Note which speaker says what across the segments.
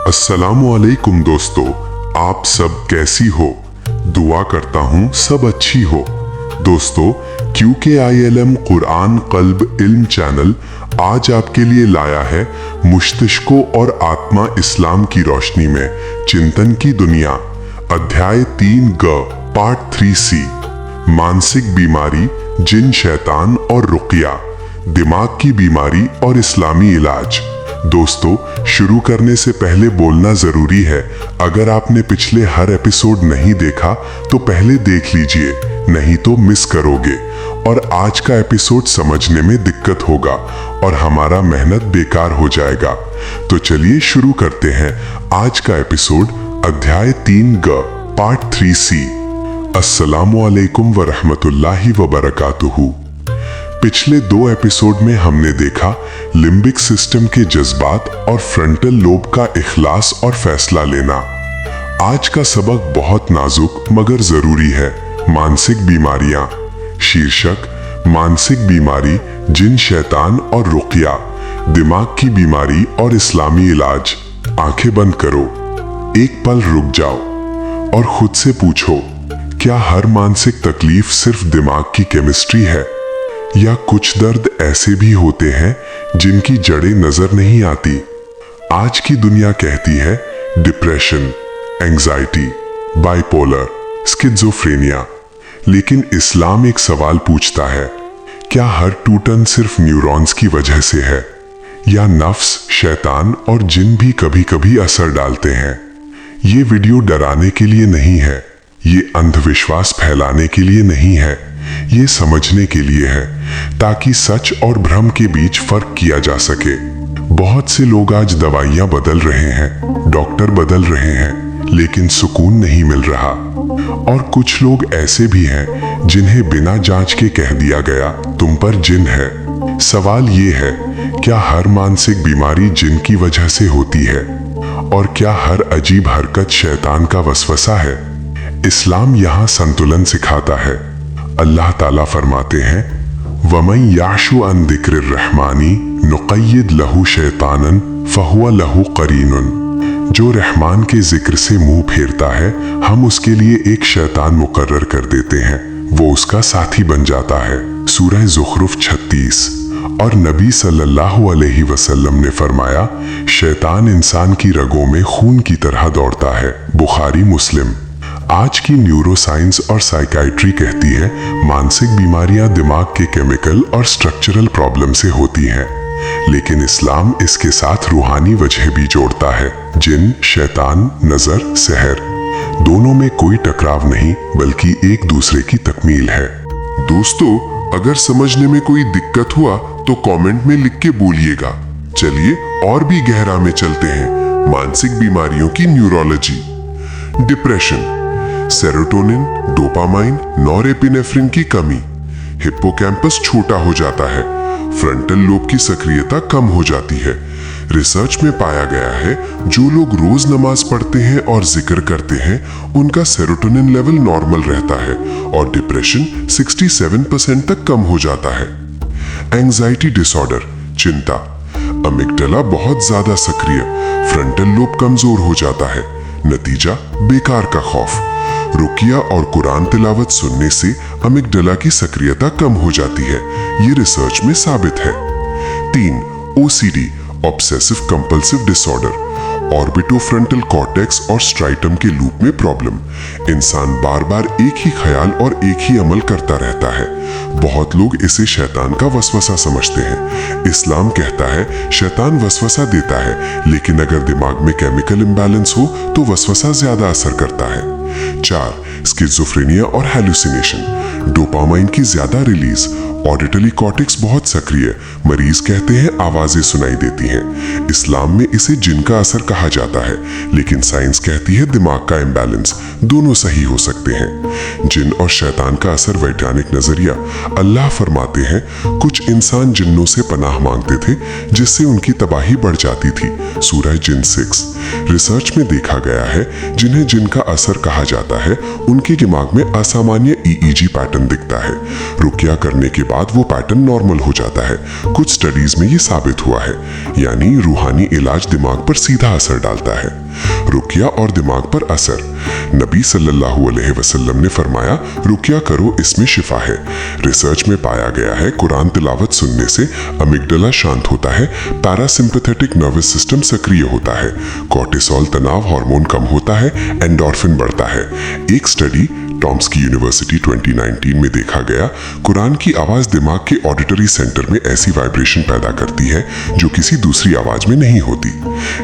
Speaker 1: अस्सलामुअलैकुम दोस्तों, आप सब कैसी हो? दुआ करता हूँ सब अच्छी हो। दोस्तों, QKILM कुरान कल्ब इल्म चैनल आज आपके लिए लाया है मुश्तिश्कों और आत्मा इस्लाम की रोशनी में चिंतन की दुनिया, अध्याय 3 पार्ट 3C, मानसिक बीमारी, जिन, शैतान और रुकिया, दिमाग की बीमारी और इस्लामी इलाज। दोस्तों, शुरू करने से पहले बोलना जरूरी है, अगर आपने पिछले हर एपिसोड नहीं देखा तो पहले देख लीजिए, नहीं तो मिस करोगे और आज का एपिसोड समझने में दिक्कत होगा और हमारा मेहनत बेकार हो जाएगा। तो चलिए शुरू करते हैं आज का एपिसोड, अध्याय 3 पार्ट 3C। अस्सलामुअलैकुम वरहमतुल्लाहि वबरकातुहू। पिछले 2 एपिसोड में हमने देखा लिम्बिक सिस्टम के जज्बात और फ्रंटल लोब का इखलास और फैसला लेना। आज का सबक बहुत नाजुक मगर जरूरी है, मानसिक बीमारियां। शीर्षक, मानसिक बीमारी, जिन, शैतान और रुकिया, दिमाग की बीमारी और इस्लामी इलाज। आंखें बंद करो, एक पल रुक जाओ और खुद से पूछो, क्या हर मानसिक तकलीफ सिर्फ दिमाग की केमिस्ट्री है, या कुछ दर्द ऐसे भी होते हैं जिनकी जड़ें नजर नहीं आती? आज की दुनिया कहती है डिप्रेशन, एंजाइटी, बाइपोलर, स्किज़ोफ्रेनिया, लेकिन इस्लाम एक सवाल पूछता है, क्या हर टूटन सिर्फ न्यूरॉन्स की वजह से है, या नफ्स, शैतान और जिन भी कभी कभी असर डालते हैं? ये वीडियो डराने के लिए नहीं है, ये अंधविश्वास फैलाने के लिए नहीं है, ये समझने के लिए है ताकि सच और भ्रम के बीच फर्क किया जा सके। बहुत से लोग आज दवाइयां बदल रहे हैं, डॉक्टर बदल रहे हैं, लेकिन सुकून नहीं मिल रहा। और कुछ लोग ऐसे भी हैं जिन्हें बिना जांच के कह दिया गया तुम पर जिन है। सवाल ये है, क्या हर मानसिक बीमारी जिन की वजह से होती है, और क्या हर अजीब हरकत शैतान का वसवसा है? इस्लाम यहाँ संतुलन सिखाता है। अल्लाह ताला फरमाते हैं, वमन याशु अन दिक्र रहमानी नुक़य्यिद लहू शैतानन फहुवा लहू करीनुन। जो रहमान के जिक्र से मुंह फेरता है, हम उसके लिए एक शैतान मुकर्रर कर देते हैं, वो उसका साथी बन जाता है। सूरह ज़ुख़रुफ़ 36। और नबी सल्लल्लाहु अलैहि वसल्लम ने फरमाया, शैतान इंसान की रगों में खून की तरह दौड़ता है। बुखारी, मुस्लिम। आज की न्यूरोसाइंस और साइकाइट्री कहती है मानसिक बीमारियां दिमाग के केमिकल और स्ट्रक्चरल प्रॉब्लम से होती हैं, लेकिन इस्लाम इसके साथ रूहानी वजह भी जोड़ता है। जिन, शैतान, नजर, सहर, दोनों में कोई टकराव नहीं बल्कि एक दूसरे की तकमील है। दोस्तों, अगर समझने में कोई दिक्कत हुआ तो कमेंट में लिख के बोलिएगा। चलिए और भी गहरा में चलते हैं, मानसिक बीमारियों की neurology. Depression, serotonin, dopamine, norepinephrine की कमी, हिप्पोकैम्पस छोटा हो जाता है, फ्रंटल लोब की सक्रियता कम हो जाती है। रिसर्च में पाया गया है, जो लोग रोज नमाज पढ़ते हैं और जिक्र करते हैं, उनका सेरोटोनिन लेवल नॉर्मल रहता है और डिप्रेशन 67% तक कम हो जाता है। एंजाइटी डिसऑर्डर, चिंता, अमिगडाला बहुत ज्यादा सक्रिय, फ्रंटल लोब कमजोर हो जाता है, नतीजा बेकार का खौफ। रुकिया और कुरान तिलावत सुनने से अमिगडाला की सक्रियता कम हो जाती है, ये रिसर्च में साबित है। 3. OCD, obsessive compulsive disorder, orbitofrontal cortex और स्ट्राइटम के लूप में प्रॉब्लम। इंसान बार बार एक ही ख्याल और एक ही अमल करता रहता है। बहुत लोग इसे शैतान का वसवसा समझते हैं। इस्लाम कहता है शैतान वसवसा देता है, लेकिन अगर दिमाग में केमिकल इम्बैलेंस हो तो वसवसा ज्यादा असर करता है। 4. स्किज़ोफ्रेनिया और हैलुसिनेशन, डोपामाइन की ज्यादा रिलीज, ऑडिटरी कॉर्टेक्स बहुत सक्रिय, मरीज कहते हैं आवाजें सुनाई देती हैं। इस्लाम में इसे जिन का असर कहा जाता है, लेकिन साइंस कहती है दिमाग का इम्बैलेंस। दोनों सही हो सकते हैं। जिन और शैतान का असर, वैज्ञानिक नजरिया। अल्लाह फरमाते हैं, कुछ इंसान जिन्नों से पनाह मांगते थे जिससे उनकी तबाही बढ़ जाती थी। सूरह जिन 6। रिसर्च में देखा गया है, जिन्हें जिन का असर कहा जाता है, उनके दिमाग में असामान्य EEG पैटर्न दिखता है। रुकिया करने के बाद वो पैटर्न नॉर्मल हो जाता है। कुछ स्टडीज में ये साबित हुआ है, यानी रूहानी इलाज दिमाग पर सीधा असर डालता है। रुकिया और दिमाग पर असर। नबी सल्लल्लाहु अलैहि वसल्लम ने फरमाया, रुकिया करो, इसमें शिफा है। रिसर्च में पाया गया है कुरान तिलावत सुनने से अमिगडला शांत होता है, पैरासिम्पैथेटिक नर्वस सिस्टम सक्रिय होता है, कॉर्टिसोल तनाव हार्मोन कम होता है, एंडोर्फिन बढ़ता है। एक स्टडी टॉम्स्की यूनिवर्सिटी 2019 में देखा गया, कुरान की आवाज दिमाग के ऑडिटरी सेंटर में ऐसी वाइब्रेशन पैदा करती है जो किसी दूसरी आवाज में नहीं होती।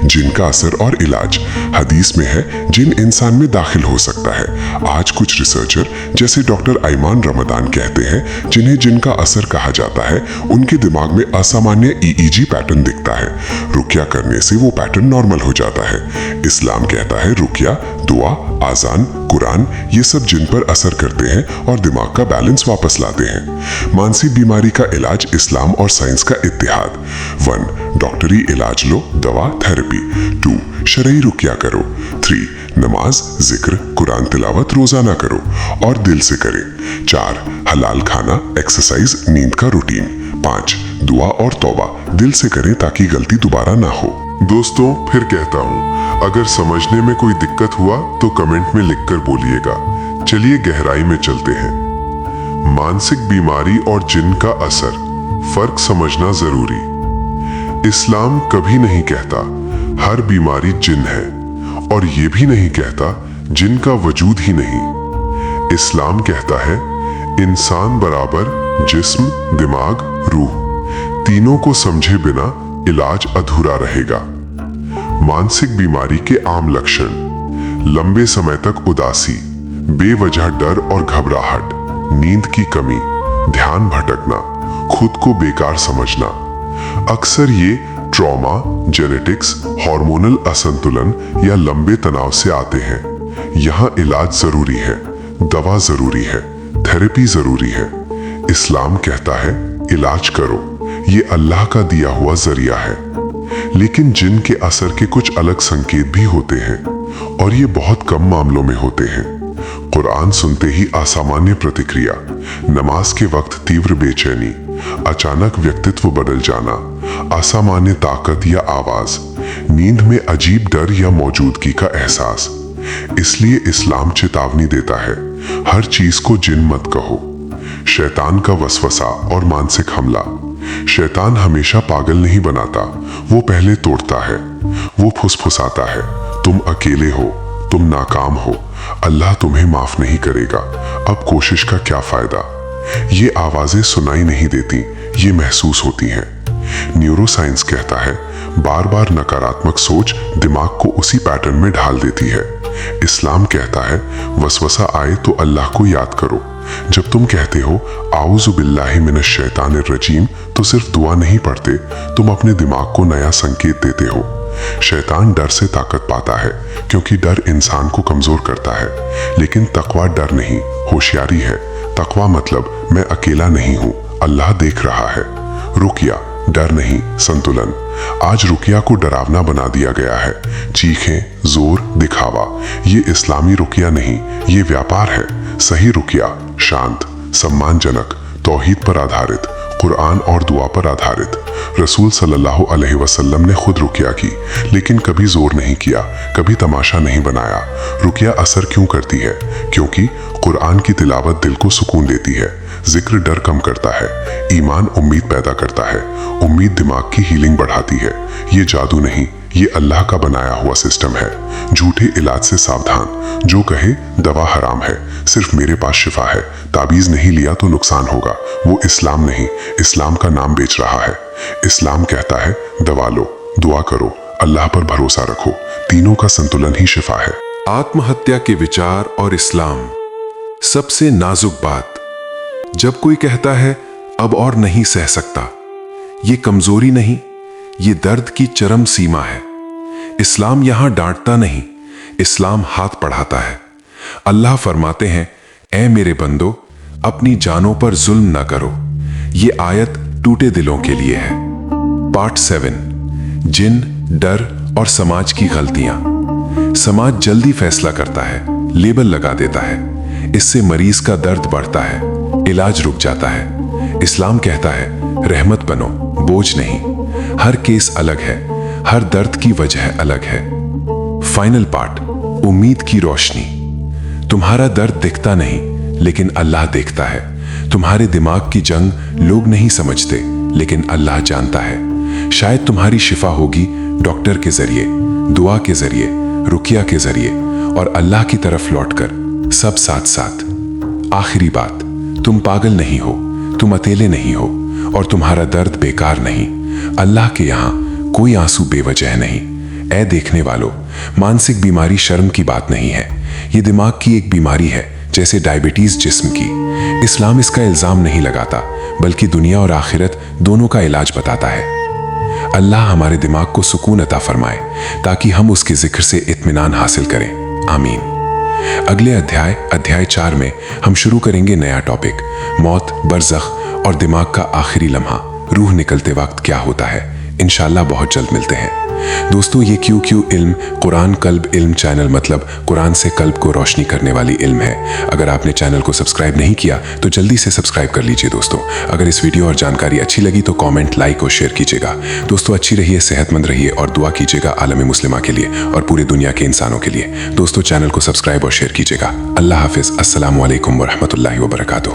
Speaker 1: जिनका असर और इलाज। हदीस में है, जिन इंसान में दाखिल हो सकता है। आज कुछ रिसर्चर जैसे डॉक्टर आइमान रमदान कहते हैं, जिन्हें जिनका असर कहा जाता है, उनके दिमाग में असामान्य ईईजी पैटर्न दिखता है। रुकिया करने से वो पैटर्न नॉर्मल हो जाता है। इस्लाम कहता है रुकिया, दुआ, आजान, कुरान ये सब जिन पर असर करते हैं और दिमाग का बैलेंस वापस लाते हैं। मानसिक बीमारी का इलाज, इस्लाम और साइंस का इत्तेहाद। 1. डॉक्टरी इलाज लो, दवा, थेरेपी। 2. शरई रुकिया करो। 3. नमाज, जिक्र, कुरान तिलावत रोजाना करो और दिल से करें। 4. हलाल खाना, एक्सरसाइज, नींद का रूटीन। 5. दुआ और तौबा, दिल से करें ताकि गलती दोबारा ना हो। दोस्तों, फिर कहता हूँ, अगर समझने में कोई दिक्कत हुआ तो कमेंट में लिखकर बोलिएगा। चलिए गहराई में चलते हैं। मानसिक बीमारी और जिन का असर, फर्क समझना जरूरी। इस्लाम कभी नहीं कहता हर बीमारी जिन है, और ये भी नहीं कहता जिन का वजूद ही नहीं। इस्लाम कहता है इंसान बराबर जिस्म, दिमाग, रूह, तीनों को समझे बिना इलाज अधूरा रहेगा। मानसिक बीमारी के आम लक्षण: लंबे समय तक उदासी, बेवजह डर और घबराहट, नींद की कमी, ध्यान भटकना, खुद को बेकार समझना। अक्सर ये ट्रॉमा, जेनेटिक्स, हार्मोनल असंतुलन या लंबे तनाव से आते हैं। यहाँ इलाज जरूरी है, दवा जरूरी है, थेरेपी जरूरी है। इस्लाम कहता है इलाज करो, ये अल्लाह का दिया हुआ जरिया है। लेकिन जिन के असर के कुछ अलग संकेत भी होते हैं, और ये बहुत कम मामलों में होते हैं। कुरान सुनते ही असामान्य प्रतिक्रिया, नमाज के वक्त तीव्र बेचैनी, अचानक व्यक्तित्व बदल जाना, असामान्य ताकत या आवाज, नींद में अजीब डर या मौजूदगी का एहसास। इसलिए इस्लाम चेतावनी देता है, हर चीज को जिन मत कहो। शैतान का वसवसा और मानसिक हमला। शैतान हमेशा पागल नहीं बनाता, वो पहले तोड़ता है। वो फुसफुसाता है, तुम अकेले हो, तुम नाकाम हो, अल्लाह तुम्हें माफ नहीं करेगा, अब कोशिश का क्या फायदा। ये आवाजें सुनाई नहीं देती, ये महसूस होती हैं। न्यूरोसाइंस कहता है बार बार नकारात्मक सोच दिमाग को उसी पैटर्न में ढाल देती है। इस्लाम कहता है वसवसा आए तो अल्लाह को याद करो। जब तुम कहते हो आऊज़ु बिल्लाहि मिनश शैतानिर रजीम, तो सिर्फ दुआ नहीं पढ़ते, तुम अपने दिमाग को नया संकेत देते हो। शैतान डर से ताकत पाता है, क्योंकि डर इंसान को कमजोर करता है। लेकिन तकवा डर नहीं, होशियारी है। तकवा मतलब मैं अकेला नहीं हूँ, अल्लाह देख रहा है। रुकिया डर नहीं, संतुलन। आज रुकिया को डरावना बना दिया गया है। चीखें, जोर, दिखावा, ये इस्लामी रुकिया नहीं, ये व्यापार है। सही रुकिया शांत, सम्मानजनक, तौहीद पर आधारित, कुरान और दुआ पर आधारित। रसूल सल्लल्लाहु अलैहि वसल्लम ने खुद रुकिया की, लेकिन कभी जोर नहीं किया, कभी तमाशा नहीं बनाया। रुकिया असर क्यों करती है? क्योंकि कुरान की तिलावत दिल को सुकून देती है, जिक्र डर कम करता है, ईमान उम्मीद पैदा करता है, उम्मीद दिमाग की हीलिंग बढ़ाती है। ये जादू नहीं, ये अल्लाह का बनाया हुआ सिस्टम है। झूठे इलाज से सावधान। जो कहे दवा हराम है, सिर्फ मेरे पास शिफा है, ताबीज नहीं लिया तो नुकसान होगा, वो इस्लाम नहीं, इस्लाम का नाम बेच रहा है। इस्लाम कहता है दवा लो, दुआ करो, अल्लाह पर भरोसा रखो, तीनों का संतुलन ही शिफा है।
Speaker 2: आत्महत्या के विचार और इस्लाम। सबसे नाजुक बात, जब कोई कहता है अब और नहीं सह सकता, ये कमजोरी नहीं, ये दर्द की चरम सीमा है। इस्लाम यहां डांटता नहीं, इस्लाम हाथ बढ़ाता है। अल्लाह फरमाते हैं, ऐ मेरे बंदो, अपनी जानों पर जुल्म ना करो। ये आयत टूटे दिलों के लिए है। पार्ट 7, जिन, डर और समाज की गलतियां। समाज जल्दी फैसला करता है, लेबल लगा देता है। इससे मरीज का दर्द बढ़ता है, इलाज रुक जाता है। इस्लाम कहता है रहमत बनो, बोझ नहीं। हर केस अलग है, हर दर्द की वजह अलग है। फाइनल पार्ट, उम्मीद की रोशनी। तुम्हारा दर्द दिखता नहीं, लेकिन अल्लाह देखता है। तुम्हारे दिमाग की जंग लोग नहीं समझते, लेकिन अल्लाह जानता है। शायद तुम्हारी शिफा होगी डॉक्टर के जरिए, दुआ के जरिए, रुकिया के जरिए और अल्लाह की तरफ लौटकर, सब साथ साथ। आखिरी बात, तुम पागल नहीं हो, तुम अकेले नहीं हो और तुम्हारा दर्द बेकार नहीं। अल्लाह के यहाँ कोई आंसू बेवजह नहीं। ऐ देखने वालों, मानसिक बीमारी शर्म की बात नहीं है, ये दिमाग की एक बीमारी है, जैसे डायबिटीज जिस्म की। इस्लाम इसका इल्जाम नहीं लगाता, बल्कि दुनिया और आखिरत दोनों का इलाज बताता है। अल्लाह हमारे दिमाग को सुकून अता फरमाए, ताकि हम उसके जिक्र से इत्मीनान हासिल करें। आमीन। अगले अध्याय 4 में हम शुरू करेंगे नया टॉपिक, मौत, बरज़ख और दिमाग का आखिरी लम्हा, रूह निकलते वक्त क्या होता है। इंशाल्लाह बहुत जल्द मिलते हैं। दोस्तों, ये क्यू इल्म कुरान कल्ब इल्म चैनल, मतलब कुरान से कल्ब को रोशनी करने वाली इल्म है। अगर आपने चैनल को सब्सक्राइब नहीं किया तो जल्दी से सब्सक्राइब कर लीजिए। दोस्तों, अगर इस वीडियो और जानकारी अच्छी लगी तो कमेंट, लाइक और शेयर कीजिएगा। दोस्तों, अच्छी रहिए, सेहतमंद रहिए और दुआ कीजिएगा आलम मुस्लिमा के लिए और पूरी दुनिया के इंसानों के लिए। दोस्तों, चैनल को सब्सक्राइब और शेयर कीजिएगा। अल्लाह हाफिज। अस्सलामु अलैकुम वरहमतुल्लाहि वबरकातुहू।